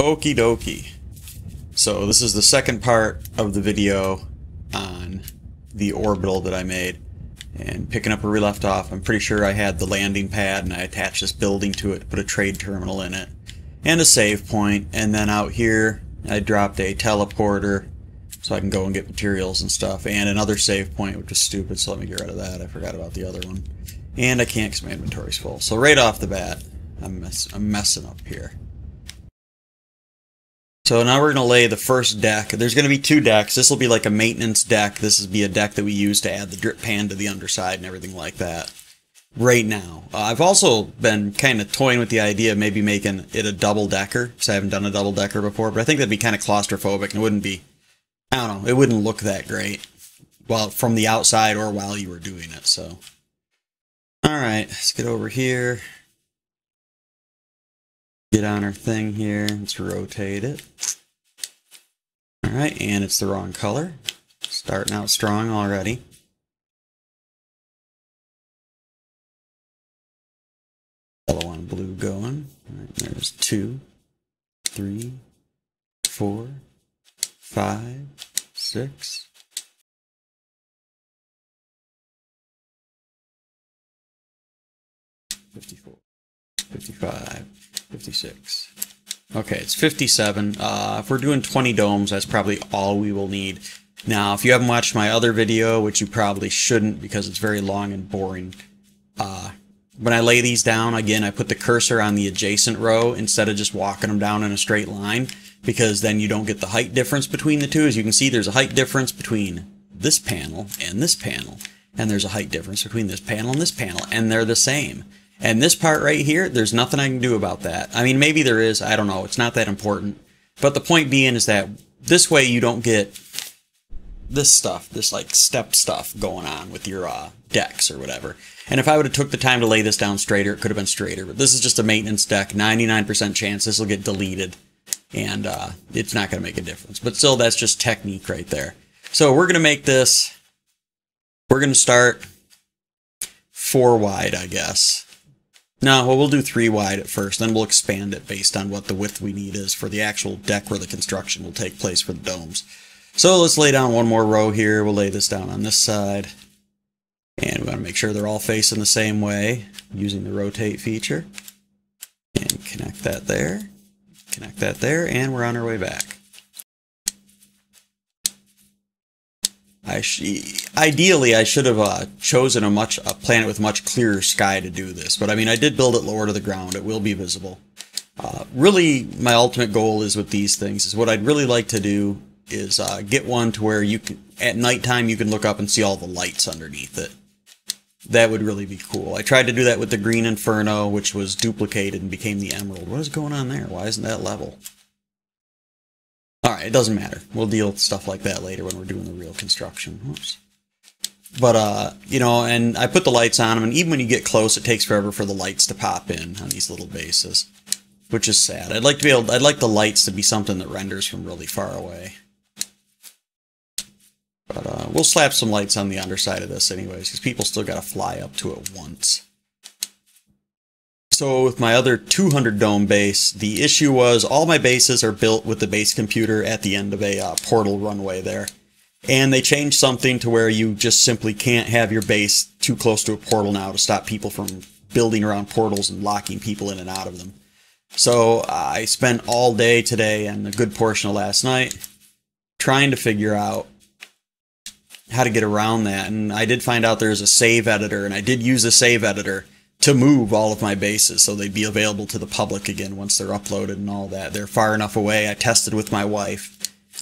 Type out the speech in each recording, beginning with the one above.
Okie dokie. So this is the second part of the video on the Orbital that I made. And picking up where we left off, I'm pretty sure I had the landing pad and I attached this building to it, put a trade terminal in it, and a save point. And then out here, I dropped a teleporter so I can go and get materials and stuff, and another save point, which is stupid, so let me get rid of that. I forgot about the other one. And I can't because my inventory's full. So right off the bat, I'm messing up here. So now we're going to lay the first deck. There's going to be two decks. This will be like a maintenance deck. This will be a deck that we use to add the drip pan to the underside and everything like that. Right now. I've also been kind of toying with the idea of maybe making it a double-decker, because I haven't done a double-decker before, but I think that'd be kind of claustrophobic, and it wouldn't be, I don't know, it wouldn't look that great, well, from the outside or while you were doing it, so. Alright, let's get over here. Get on our thing here, let's rotate it. Alright, and it's the wrong color. Starting out strong already. Yellow on blue going. Alright, there's 2, 3, 4, 5, 6. $54, $55, $56. Okay, it's 57. If we're doing 20 domes, that's probably all we will need. Now, if you haven't watched my other video, which you probably shouldn't because it's very long and boring, when I lay these down, again, I put the cursor on the adjacent row instead of just walking them down in a straight line, because then you don't get the height difference between the two. As you can see, there's a height difference between this panel and this panel, and there's a height difference between this panel and this panel, and they're the same. And this part right here, there's nothing I can do about that. I mean, maybe there is, I don't know, it's not that important. But the point being is that this way you don't get this stuff, this like step stuff going on with your decks or whatever. And if I would have took the time to lay this down straighter, it could have been straighter. But this is just a maintenance deck, 99% chance this will get deleted. And it's not going to make a difference. But still, that's just technique right there. So we're going to make this, we're going to start 4 wide, I guess. No, well, we'll do 3 wide at first, then we'll expand it based on what the width we need is for the actual deck where the construction will take place for the domes. So let's lay down one more row here. We'll lay this down on this side. And we want to make sure they're all facing the same way using the rotate feature. And connect that there. Connect that there, and we're on our way back. Ideally, I should have chosen a planet with much clearer sky to do this, but I mean, I did build it lower to the ground. It will be visible. Really, my ultimate goal is with these things, is what I'd really like to do is get one to where you can, at nighttime, you can look up and see all the lights underneath it. That would really be cool. I tried to do that with the Green Inferno, which was duplicated and became the Emerald. What is going on there? Why isn't that level? Alright, it doesn't matter. We'll deal with stuff like that later when we're doing the real construction. Whoops. But, you know, and I put the lights on them, and even when you get close, it takes forever for the lights to pop in on these little bases, which is sad. I'd like the lights to be something that renders from really far away. But we'll slap some lights on the underside of this anyways, because people still got to fly up to it once. So with my other 200 dome base, the issue was all my bases are built with the base computer at the end of a portal runway there. And they changed something to where you just simply can't have your base too close to a portal now to stop people from building around portals and locking people in and out of them. So I spent all day today and a good portion of last night trying to figure out how to get around that. And I did find out there's a save editor, and I did use a save editor to move all of my bases so they'd be available to the public again once they're uploaded and all that. They're far enough away. I tested with my wife.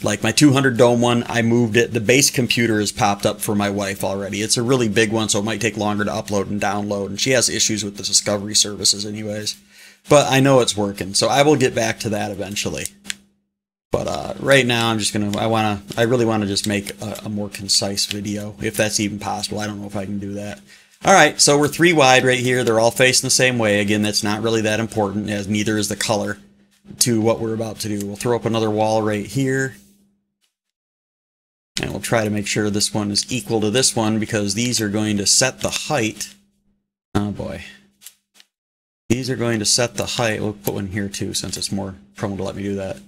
Like my 200 dome one, I moved it. The base computer has popped up for my wife already. It's a really big one, so it might take longer to upload and download, and she has issues with the Discovery services anyways. But I know it's working, so I will get back to that eventually. But right now, I'm just gonna. I really want to just make a more concise video, if that's even possible. I don't know if I can do that. All right, so we're 3 wide right here. They're all facing the same way. Again, that's not really that important, as neither is the color to what we're about to do. We'll throw up another wall right here. And we'll try to make sure this one is equal to this one, because these are going to set the height. Oh boy. These are going to set the height. We'll put one here too, since it's more prone to let me do that.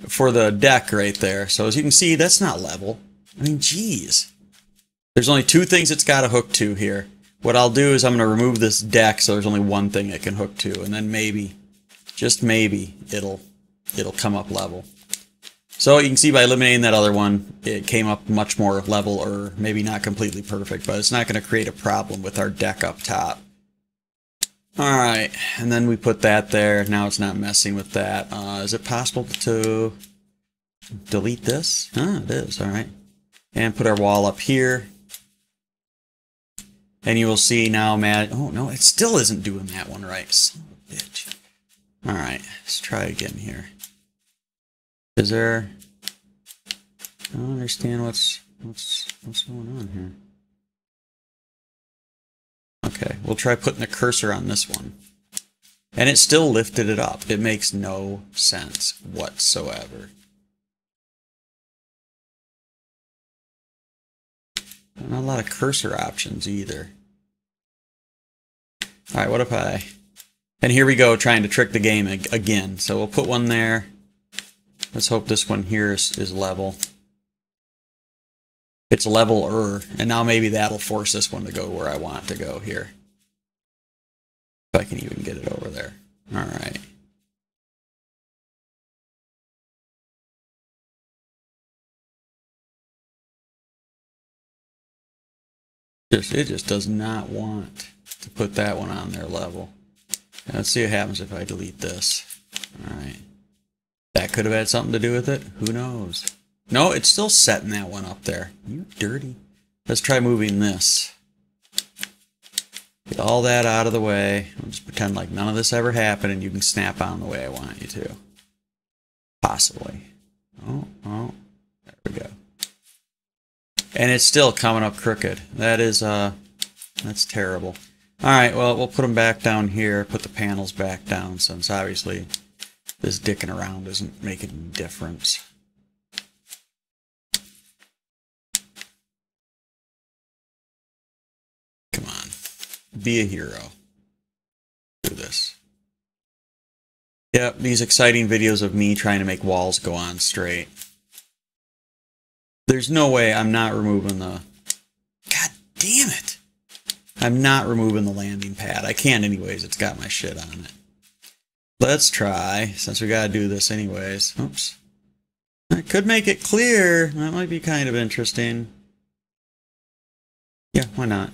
For the deck right there. So as you can see, that's not level. I mean, geez. There's only two things it's got to hook to here. What I'll do is I'm going to remove this deck so there's only one thing it can hook to. And then maybe, just maybe, it'll come up level. So you can see by eliminating that other one, it came up much more level, or maybe not completely perfect, but it's not going to create a problem with our deck up top. Alright, and then we put that there. Now it's not messing with that. Is it possible to delete this? It is, alright. And put our wall up here. And you will see now, oh no, it still isn't doing that one right. Son of a bitch. Alright, let's try again here. Is there... I don't understand what's going on here. Okay, we'll try putting the cursor on this one. And it still lifted it up. It makes no sense whatsoever. Not a lot of cursor options either. Alright, what if I... And here we go, trying to trick the game again. So we'll put one there. Let's hope this one here is level. It's level-er, and now maybe that'll force this one to go where I want it to go here. If I can even get it over there. Alright. It just does not want to put that one on their level. Now let's see what happens if I delete this. Alright. That could have had something to do with it. Who knows? No, it's still setting that one up there. You dirty. Let's try moving this. Get all that out of the way. We'll just pretend like none of this ever happened and you can snap on the way I want you to. Possibly. Oh, there we go. And it's still coming up crooked. That is, that's terrible. Alright, well, we'll put them back down here. Put the panels back down since obviously this dicking around isn't making any difference. Come on. Be a hero. Do this. Yep, these exciting videos of me trying to make walls go on straight. There's no way I'm not removing the... God damn it! I'm not removing the landing pad. I can't anyways. It's got my shit on it. Let's try, since we gotta do this anyways. Oops. I could make it clear. That might be kind of interesting. Yeah, why not?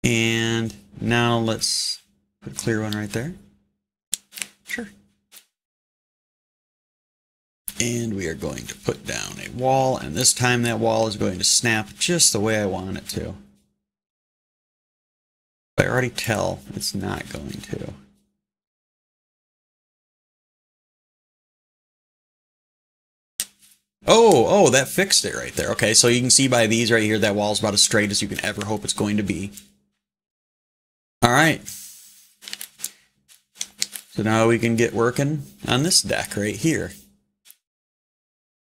And now let's put a clear one right there. Sure. And we are going to put down a wall, and this time that wall is going to snap just the way I want it to. I already tell it's not going to. Oh, that fixed it right there. Okay, so you can see by these right here, that wall's about as straight as you can ever hope it's going to be. All right. So now we can get working on this deck right here.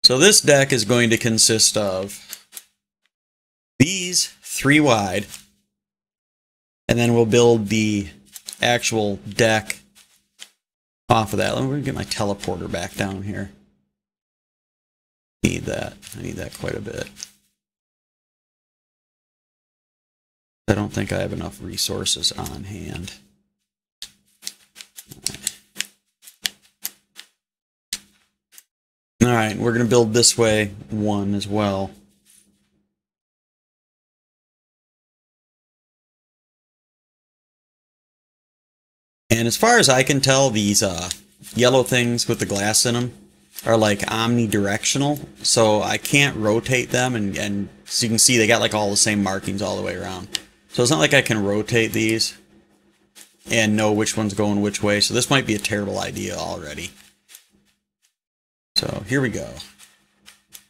So this deck is going to consist of these 3 wide, and then we'll build the actual deck off of that. Let me get my teleporter back down here. Need that. I need that quite a bit. I don't think I have enough resources on hand. All right, we're going to build this way one as well. And as far as I can tell, these yellow things with the glass in them are like omnidirectional, so I can't rotate them, and so you can see they got like all the same markings all the way around. So it's not like I can rotate these and know which one's going which way, so this might be a terrible idea already. So here we go. As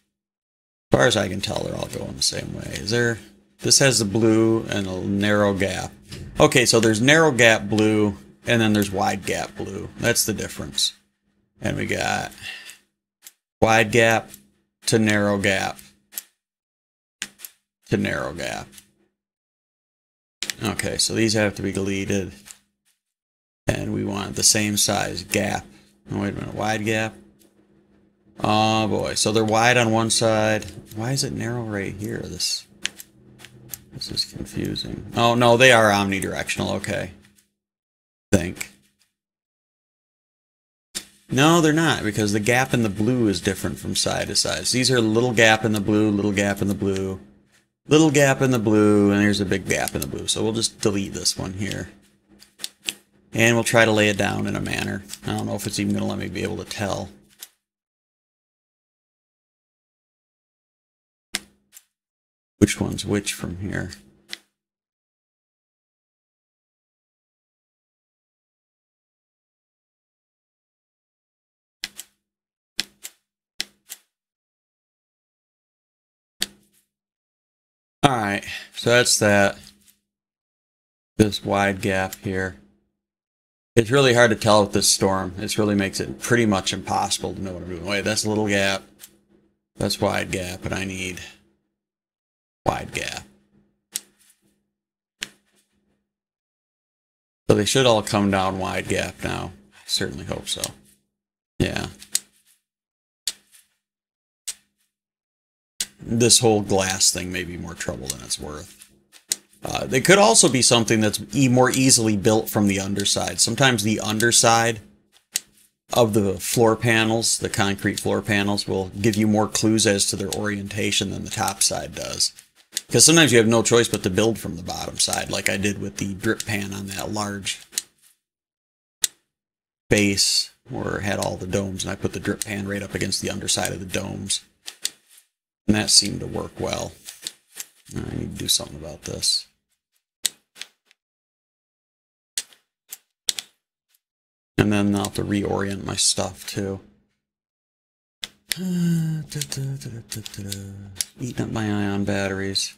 far as I can tell, they're all going the same way. Is there... This has the blue and a narrow gap. Okay, so there's narrow gap blue, and then there's wide gap blue. That's the difference. And we got wide gap to narrow gap to narrow gap. Okay, so these have to be deleted. And we want the same size gap. Oh, wait a minute, wide gap. Oh boy, so they're wide on one side. Why is it narrow right here? This is confusing. Oh no, they are omnidirectional, okay. I think. No, they're not, because the gap in the blue is different from side to side. So these are little gap in the blue, little gap in the blue, little gap in the blue, and there's a big gap in the blue. So we'll just delete this one here. And we'll try to lay it down in a manner. I don't know if it's even going to let me be able to tell. Which one's which from here? Alright, so that's that. This wide gap here. It's really hard to tell with this storm. It really makes it pretty much impossible to know what I'm doing. Wait, that's a little gap. That's wide gap, and I need wide gap. So they should all come down wide gap now. I certainly hope so. Yeah. This whole glass thing may be more trouble than it's worth. They could also be something that's more easily built from the underside. Sometimes the underside of the floor panels, the concrete floor panels, will give you more clues as to their orientation than the top side does. Because sometimes you have no choice but to build from the bottom side, like I did with the drip pan on that large base where it had all the domes, and I put the drip pan right up against the underside of the domes. And that seemed to work well. I need to do something about this. And then I'll have to reorient my stuff too. Eating up my ion batteries.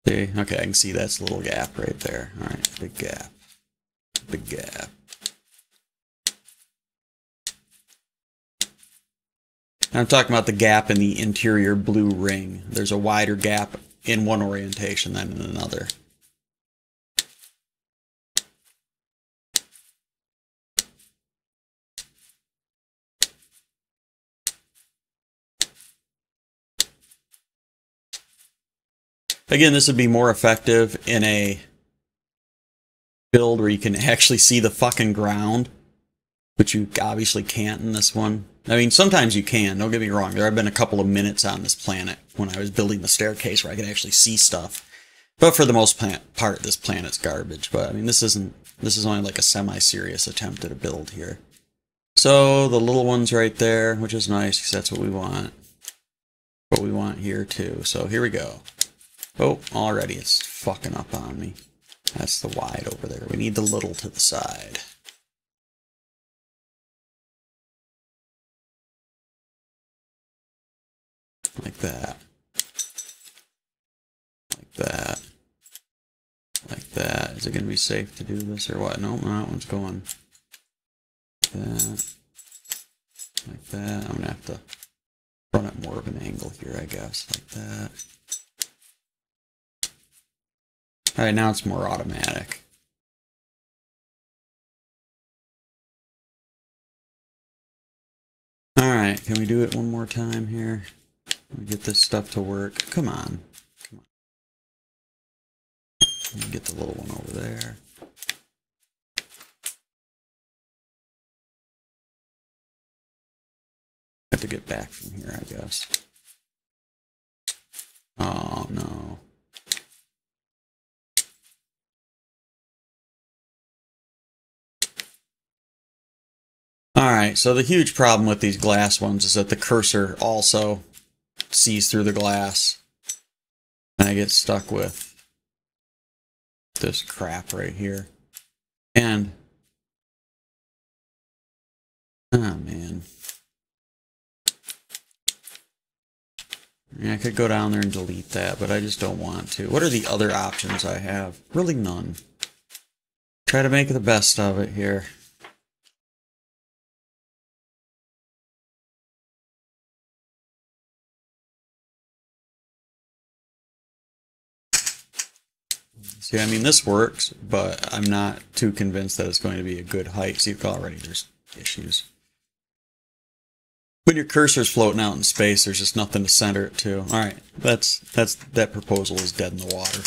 See? Okay, I can see that's a little gap right there. Alright, big gap. Big gap. I'm talking about the gap in the interior blue ring. There's a wider gap in one orientation than in another. Again, this would be more effective in a build where you can actually see the fucking ground, but you obviously can't in this one. I mean, sometimes you can, don't get me wrong. There have been a couple of minutes on this planet when I was building the staircase where I could actually see stuff. But for the most part, this planet's garbage. But I mean, this is only like a semi-serious attempt at a build here. So the little one's right there, which is nice because that's what we want. What we want here too. So here we go. Oh, already it's fucking up on me. That's the wide over there. We need the little to the side. Like that. Like that. Like that. Is it going to be safe to do this or what? No, that one's going. Like that. Like that. I'm going to have to run at more of an angle here, I guess. Like that. Alright, now it's more automatic. Alright, can we do it one more time here? Let me get this stuff to work. Come on. Come on. Let me get the little one over there. Have to get back from here, I guess. Oh, no. Alright, so the huge problem with these glass ones is that the cursor also sees through the glass. And I get stuck with this crap right here. And, oh man. I could go down there and delete that, but I just don't want to. What are the other options I have? Really none. Try to make the best of it here. See, I mean, this works, but I'm not too convinced that it's going to be a good height. See, already there's issues. When your cursor's floating out in space, there's just nothing to center it to. All right, that proposal is dead in the water.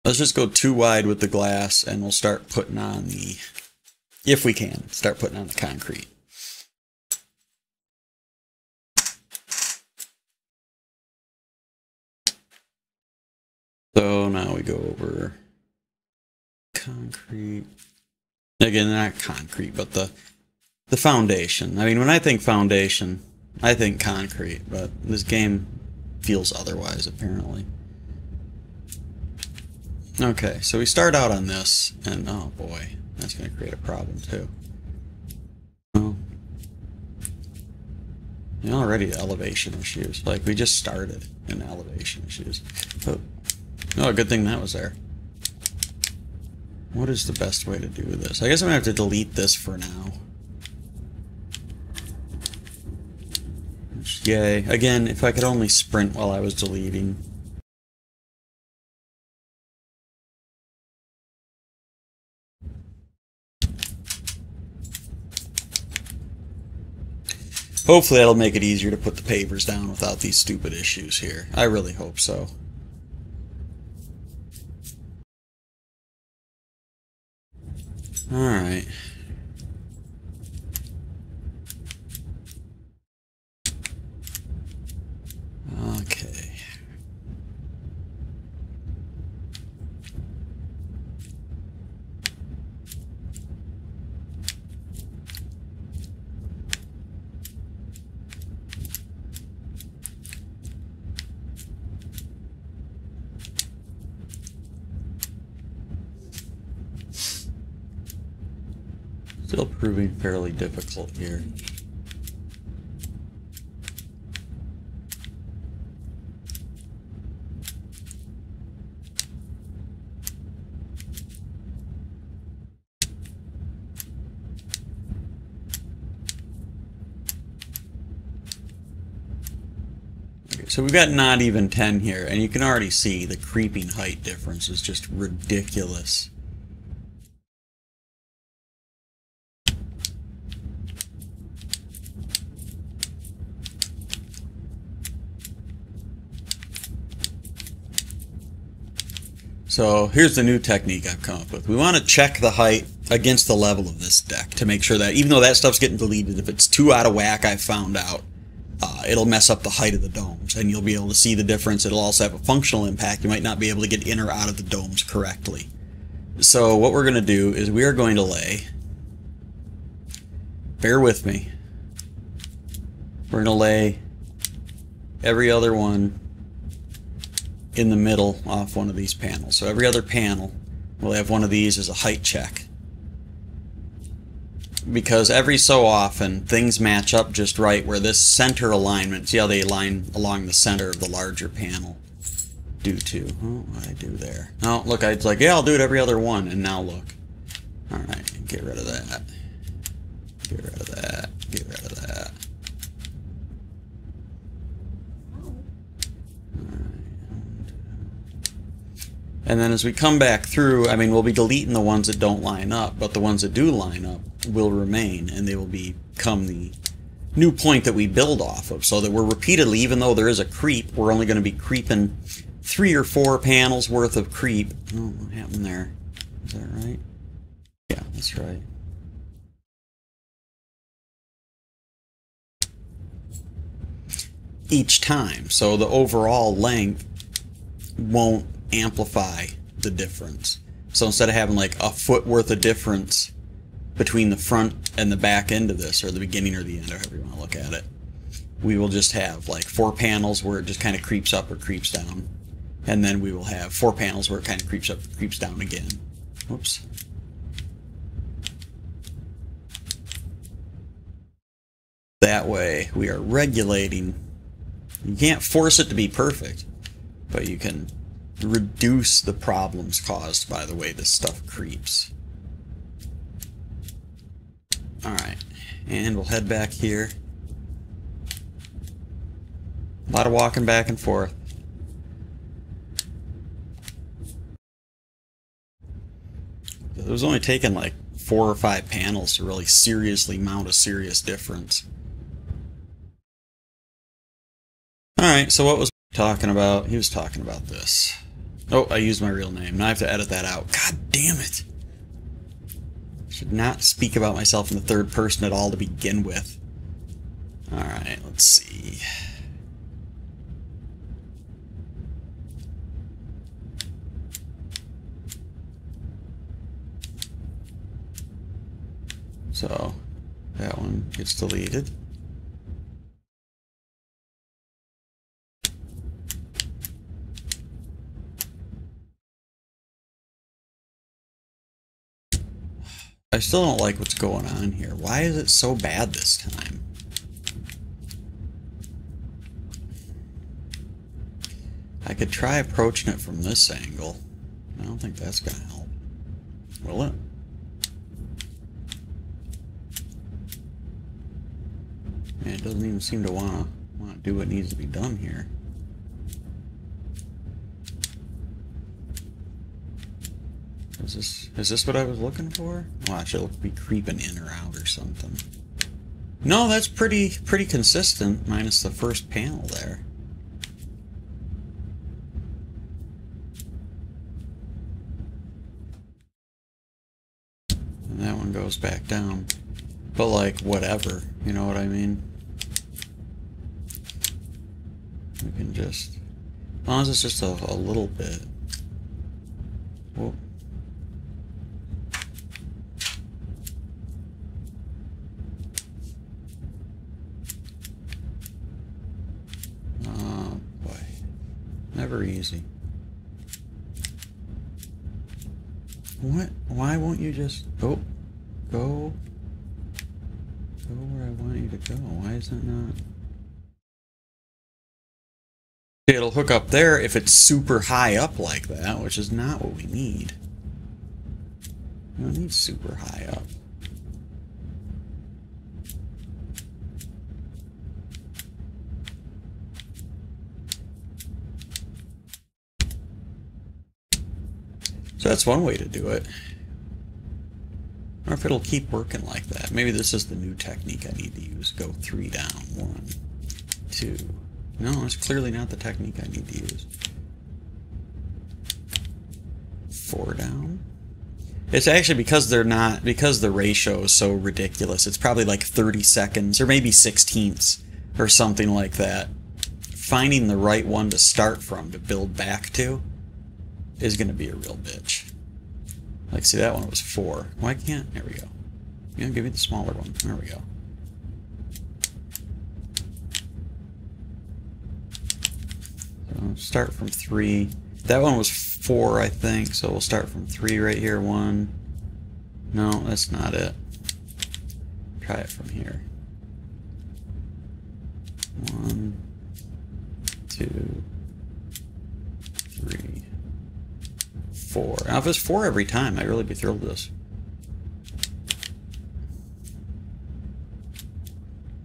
Let's just go too wide with the glass, and we'll start putting on the, if we can, start putting on the concrete. So now we go over concrete. Again, not concrete, but the foundation. I mean, when I think foundation, I think concrete, but this game feels otherwise, apparently. Okay, so we start out on this, and oh boy, that's going to create a problem too. Well, already elevation issues. Like, we just started in elevation issues. But, oh, good thing that was there. What is the best way to do this? I guess I'm going to have to delete this for now. Yay. Again, if I could only sprint while I was deleting. Hopefully that'll make it easier to put the pavers down without these stupid issues here. I really hope so. Alright. Okay. Still proving fairly difficult here. Okay, so we've got not even 10 here, and you can already see the creeping height difference is just ridiculous. So here's the new technique I've come up with. We want to check the height against the level of this deck to make sure that even though that stuff's getting deleted, if it's too out of whack, I've found out, it'll mess up the height of the domes, and you'll be able to see the difference. It'll also have a functional impact. You might not be able to get in or out of the domes correctly. So what we're going to do is we are going to lay, bear with me, we're going to lay every other one in the middle off one of these panels. So every other panel will have one of these as a height check. Because every so often things match up just right where this center alignment, see how they align along the center of the larger panel due to, oh, what did I do there? Oh, look, I was like, yeah, I'll do it every other one, and now look. Alright, get rid of that. Get rid of that. Get rid of that. And then as we come back through, I mean, we'll be deleting the ones that don't line up, but the ones that do line up will remain, and they will become the new point that we build off of, so that we're repeatedly, even though there is a creep, we're only going to be creeping 3 or 4 panels worth of creep. Oh, what happened there? Is that right? Yeah, that's right. Each time, so the overall length won't amplify the difference. So instead of having like a foot worth of difference between the front and the back end of this, or the beginning or the end, or however you want to look at it, we will just have like 4 panels where it just kind of creeps up or creeps down, and then we will have 4 panels where it kind of creeps up or creeps down again. Whoops. That way we are regulating. You can't force it to be perfect, but you can reduce the problems caused by the way this stuff creeps. Alright, and we'll head back here. A lot of walking back and forth. It was only taking like 4 or 5 panels to really seriously mount a serious difference. Alright, so what was he talking about? He was talking about this. Oh, I used my real name. Now I have to edit that out. God damn it! I should not speak about myself in the third person at all to begin with. Alright, let's see. So, that one gets deleted. I still don't like what's going on here. Why is it so bad this time? I could try approaching it from this angle. I don't think that's gonna help. Will it? Man, it doesn't even seem to wanna do what needs to be done here. Is this what I was looking for? Watch, it'll be creeping in or out or something. No, that's pretty consistent, minus the first panel there. And that one goes back down. But like, whatever, you know what I mean? We can just, as long as it's just a little bit. Whoa. Oh boy, never easy. What? Why won't you just go where I want you to go? Why is that not? It'll hook up there if it's super high up like that, which is not what we need. We don't need super high up. So that's one way to do it. Or if it'll keep working like that. Maybe this is the new technique I need to use. Go 3 down. 1, 2. No, it's clearly not the technique I need to use. 4 down. It's actually because the ratio is so ridiculous. It's probably like 30 seconds or maybe 16ths or something like that. Finding the right one to start from to build back to is going to be a real bitch. Like, see, that one was 4. Why can't? There we go. Yeah, give me the smaller one. There we go. So start from 3. That one was 4, I think. So we'll start from 3 right here. 1. No, that's not it. Try it from here. 1, 2, 3. 4. Now, if it's 4 every time, I'd really be thrilled with this.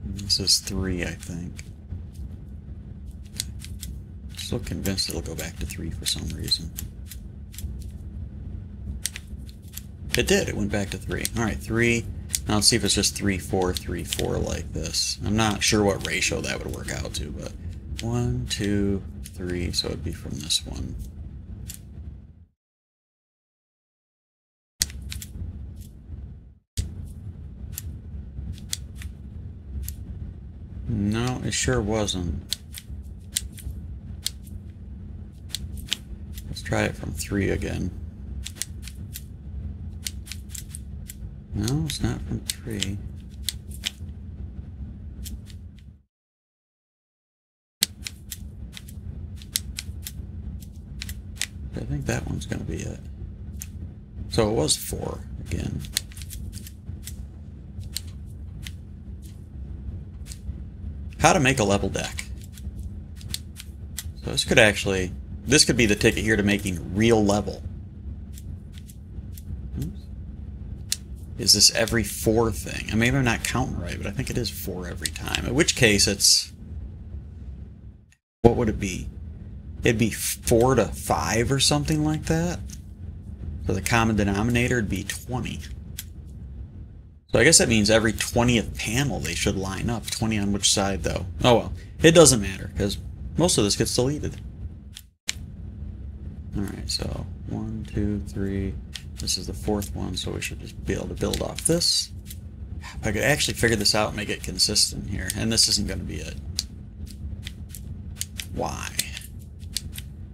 This is 3, I think. Still convinced it'll go back to 3 for some reason. It did. It went back to 3. Alright, 3. Now let's see if it's just 3, 4, 3, 4 like this. I'm not sure what ratio that would work out to, but 1, 2, 3, so it'd be from this one. No, it sure wasn't. Let's try it from 3 again. No, it's not from 3. I think that one's going to be it. So it was 4 again. How to make a level deck. So this could be the ticket here to making real level. Oops. Is this every 4 thing? I maybe I'm not counting right, but I think it is 4 every time. In which case it's what would it be? It'd be 4 to 5 or something like that. So the common denominator would be 20. So I guess that means every 20th panel they should line up. 20 on which side, though? Oh well, it doesn't matter, because most of this gets deleted. Alright, so 1, 2, 3. This is the 4th one, so we should just be able to build off this. If I could actually figure this out and make it consistent here, and this isn't going to be it. Why?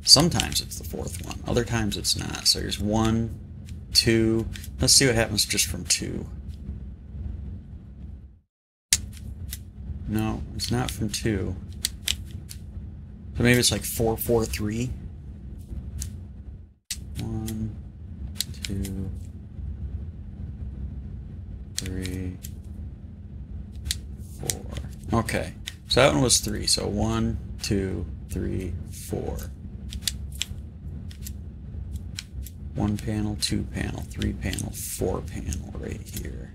Sometimes it's the 4th one, other times it's not. So here's 1, 2. Let's see what happens just from 2. No, it's not from 2. So maybe it's like 4, 4, 3. 1, 2, 3, 4. Okay, so that one was 3. So 1, 2, 3, 4. 1 panel, 2 panel, 3 panel, 4 panel right here.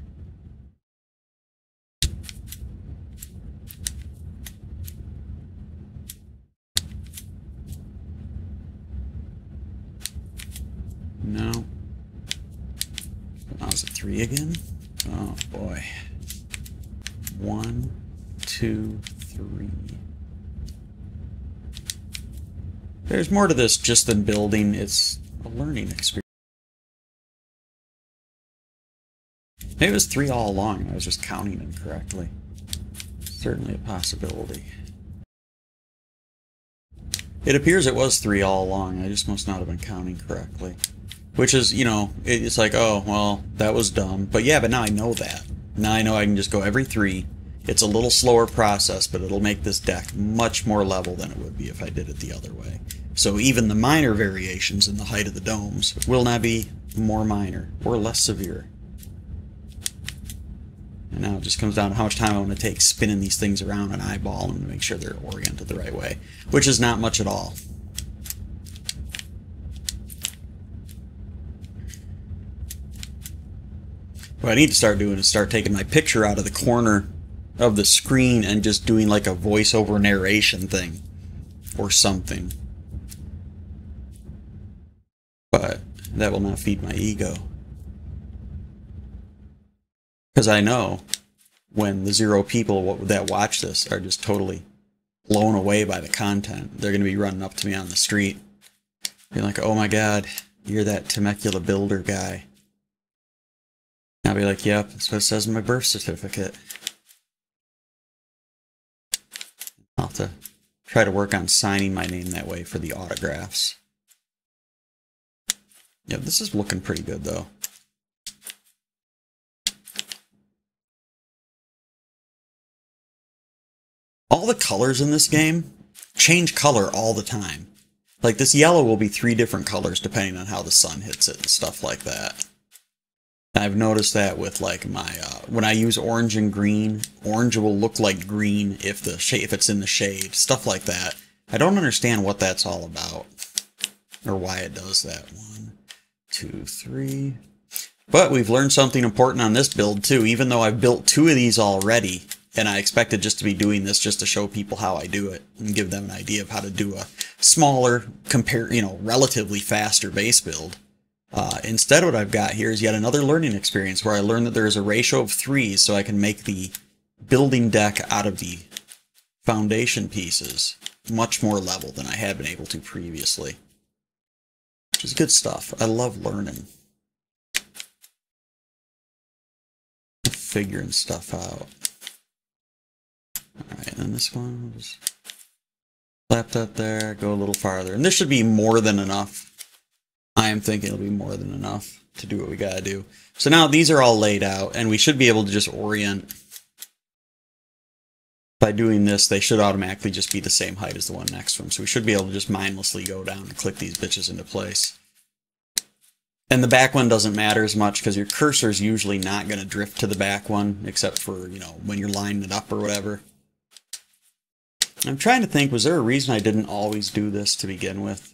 No. Now is it 3 again? Oh boy. 1, 2, 3. There's more to this just than building. It's a learning experience. Maybe it was 3 all along and I was just counting incorrectly. Certainly a possibility. It appears it was 3 all along. I just must not have been counting correctly. Which is, you know, it's like, oh, well, that was dumb. But yeah, but now I know that. Now I know I can just go every 3. It's a little slower process, but it'll make this deck much more level than it would be if I did it the other way. So even the minor variations in the height of the domes will now be more minor or less severe. And now it just comes down to how much time I want to take spinning these things around and eyeballing them to make sure they're oriented the right way, which is not much at all. What I need to start doing is start taking my picture out of the corner of the screen and just doing like a voiceover narration thing or something. But that will not feed my ego. Because I know when the 0 people that watch this are just totally blown away by the content, they're going to be running up to me on the street. Being like, oh my god, you're that Temecula builder guy. I'll be like, yep, that's what it says in my birth certificate. I'll have to try to work on signing my name that way for the autographs. Yeah, this is looking pretty good though. All the colors in this game change color all the time. Like this yellow will be 3 different colors depending on how the sun hits it and stuff like that. I've noticed that with like my when I use orange and green, orange will look like green if it's in the shade, stuff like that. I don't understand what that's all about or why it does that. 1, 2, 3. But we've learned something important on this build too, even though I've built 2 of these already, and I expected just to be doing this just to show people how I do it and give them an idea of how to do a smaller, relatively faster base build. Instead, what I've got here is yet another learning experience where I learned that there is a ratio of 3s so I can make the building deck out of the foundation pieces much more level than I had been able to previously. Which is good stuff. I love learning. Figuring stuff out. Alright, and then this one, we'll just slap that there, go a little farther. And this should be more than enough. I am thinking it'll be more than enough to do what we gotta do. So now these are all laid out, and we should be able to just orient. By doing this, they should automatically just be the same height as the one next to them. So we should be able to just mindlessly go down and click these bitches into place. And the back one doesn't matter as much because your cursor is usually not going to drift to the back one, except for, when you're lining it up or whatever. I'm trying to think, was there a reason I didn't always do this to begin with?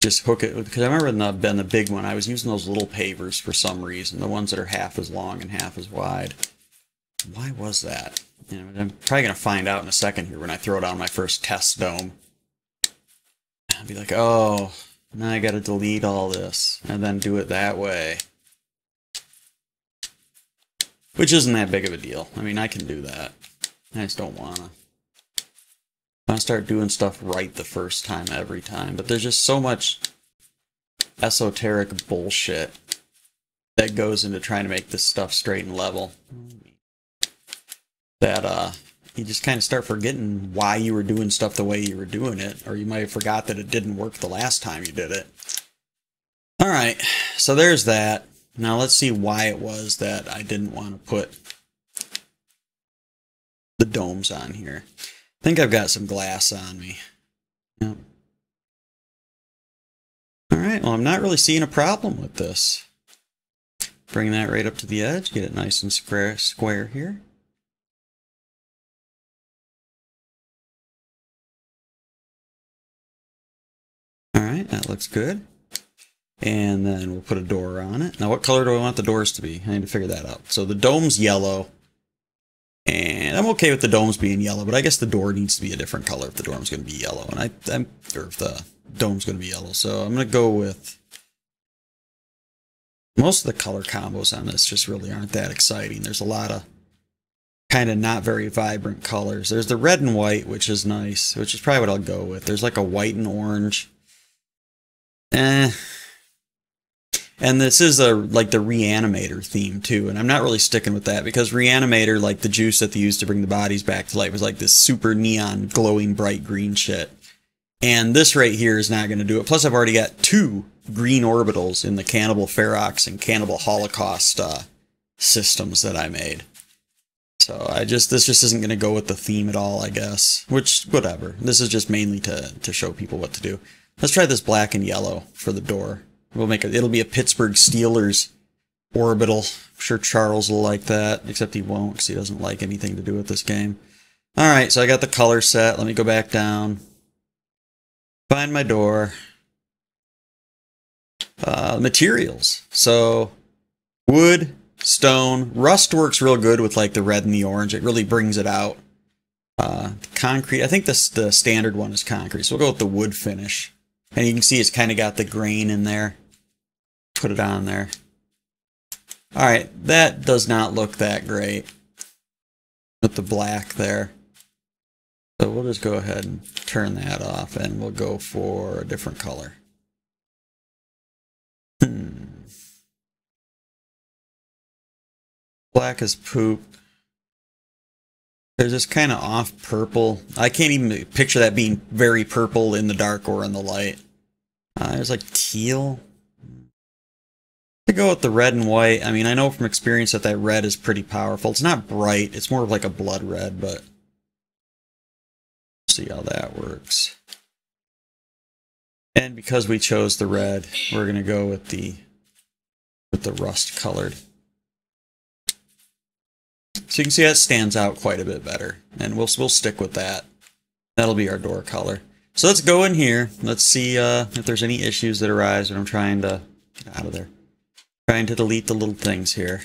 Just hook it, because I remember in the big one, I was using those little pavers for some reason, the ones that are half as long and half as wide. Why was that? You know, I'm probably going to find out in a second here when I throw down my first test dome. I'll be like, oh, now I got to delete all this and then do it that way. Which isn't that big of a deal. I mean, I can do that. I just don't want to. I want to start doing stuff right the first time every time. But there's just so much esoteric bullshit that goes into trying to make this stuff straight and level that you just kind of start forgetting why you were doing stuff the way you were doing it, or you might have forgot that it didn't work the last time you did it. Alright, so there's that. Now let's see why it was that I didn't want to put the domes on here. I think I've got some glass on me. Yep. Alright, well I'm not really seeing a problem with this. Bring that right up to the edge, get it nice and square here. Alright, that looks good. And then we'll put a door on it. Now what color do I want the doors to be? I need to figure that out. So the dome's yellow. And I'm okay with the domes being yellow, but I guess the door needs to be a different color if the dome's going to be yellow. And or if the dome's going to be yellow. So I'm going to go with... Most of the color combos on this just really aren't that exciting. There's a lot of kind of not very vibrant colors. There's the red and white, which is nice, which is probably what I'll go with. There's like a white and orange. And this is like the Reanimator theme too, and I'm not really sticking with that because Reanimator, like the juice that they used to bring the bodies back to life, was like this super neon, glowing, bright green shit. And this right here is not going to do it. Plus, I've already got 2 green orbitals in the Cannibal Ferox and Cannibal Holocaust systems that I made. So this just isn't going to go with the theme at all, I guess. Which, whatever. This is just mainly to show people what to do. Let's try this black and yellow for the door. It'll be a Pittsburgh Steelers orbital. I'm sure Charles will like that, except he won't because he doesn't like anything to do with this game. Alright, so I got the color set. Let me go back down. Find my door. Materials. So, wood, stone, rust works real good with like the red and the orange. It really brings it out. Concrete, I think the standard one is concrete, so we'll go with the wood finish. And you can see it's kind of got the grain in there. Put it on there. Alright, that does not look that great with the black there. So we'll just go ahead and turn that off and we'll go for a different color. Black is poop. There's this kind of off purple. I can't even picture that being very purple in the dark or in the light. There's like teal. To go with the red and white. I mean, I know from experience that red is pretty powerful. It's not bright. It's more of like a blood red, but see how that works. And because we chose the red, we're gonna go with the rust colored. So you can see that stands out quite a bit better, and we'll stick with that. That'll be our door color. So let's go in here. Let's see if there's any issues that arise when I'm trying to get out of there. Trying to delete the little things here.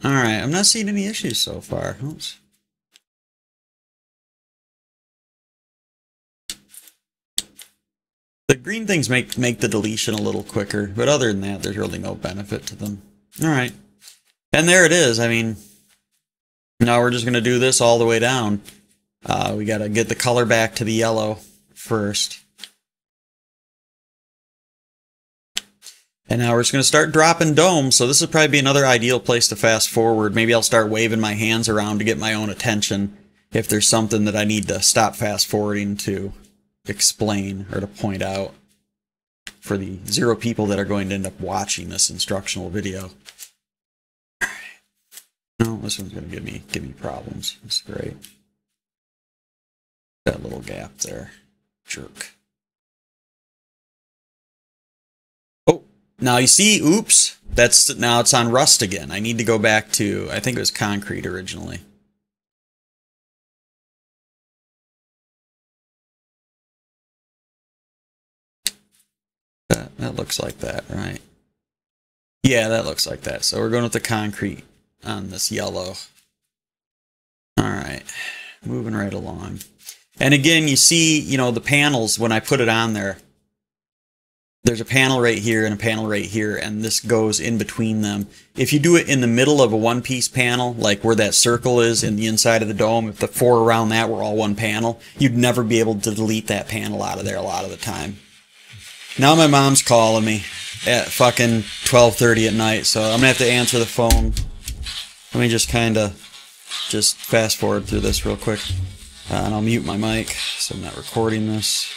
Alright, I'm not seeing any issues so far. Oops. The green things make the deletion a little quicker, but other than that, there's really no benefit to them. Alright. And there it is. I mean, now we're just going to do this all the way down. We got to get the color back to the yellow first. And now we're just going to start dropping domes, so this would probably be another ideal place to fast forward. Maybe I'll start waving my hands around to get my own attention if there's something that I need to stop fast forwarding to explain or to point out for the 0 people that are going to end up watching this instructional video. Alright. No, this one's going to give me problems. That's great. That little gap there. Jerk. Oh, now you see, oops, now it's on rust again. I need to go back to, I think it was concrete originally. That looks like that, right? Yeah, that looks like that. So we're going with the concrete on this yellow. All right, moving right along. And again, you see, you know, the panels when I put it on there. There's a panel right here and a panel right here, and this goes in between them. If you do it in the middle of a one-piece panel, like where that circle is in the inside of the dome, if the four around that were all one panel, you'd never be able to delete that panel out of there a lot of the time. Now my mom's calling me at fucking 12:30 at night, so I'm gonna have to answer the phone. Let me just kind of just fast forward through this real quick. And I'll mute my mic so I'm not recording this.